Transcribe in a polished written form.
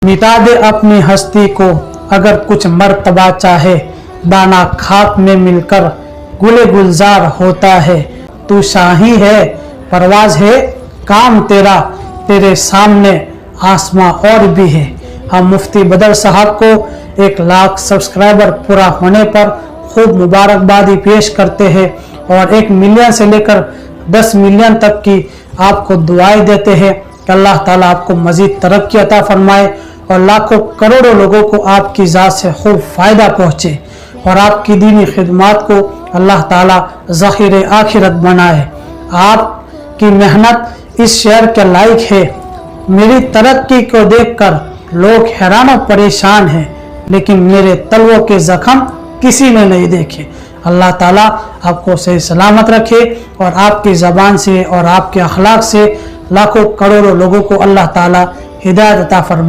मिटा दे अपनी हस्ती को अगर कुछ मर्तबा चाहे, दाना खाक में मिलकर गुले गुलजार होता है। तू शाही है, परवाज है काम तेरा, तेरे सामने आसमां और भी है। हम मुफ्ती बदर साहब को 1 लाख सब्सक्राइबर पूरा होने पर खूब मुबारकबादी पेश करते हैं और 1 मिलियन से लेकर 10 मिलियन तक की आपको दुआएं देते हैं कि अल्लाह ताला आपको मजीद तरक्की अता फरमाए और लाखों करोड़ों लोगों को आपकी ज़ात से खूब फ़ायदा पहुँचे और आपकी दीनी खिदमात को अल्लाह ताला ज़ख़ीर आखिरत बनाए। आपकी मेहनत इस शहर के लायक है। मेरी तरक्की को देखकर लोग हैरान और परेशान हैं, लेकिन मेरे तलवों के ज़ख्म किसी ने नहीं देखे। अल्लाह ताला आपको सही सलामत रखे और आपकी ज़बान से और आपके अखलाक से लाखों करोड़ों लोगों को अल्लाह ताला हिदायत अता फरमाए।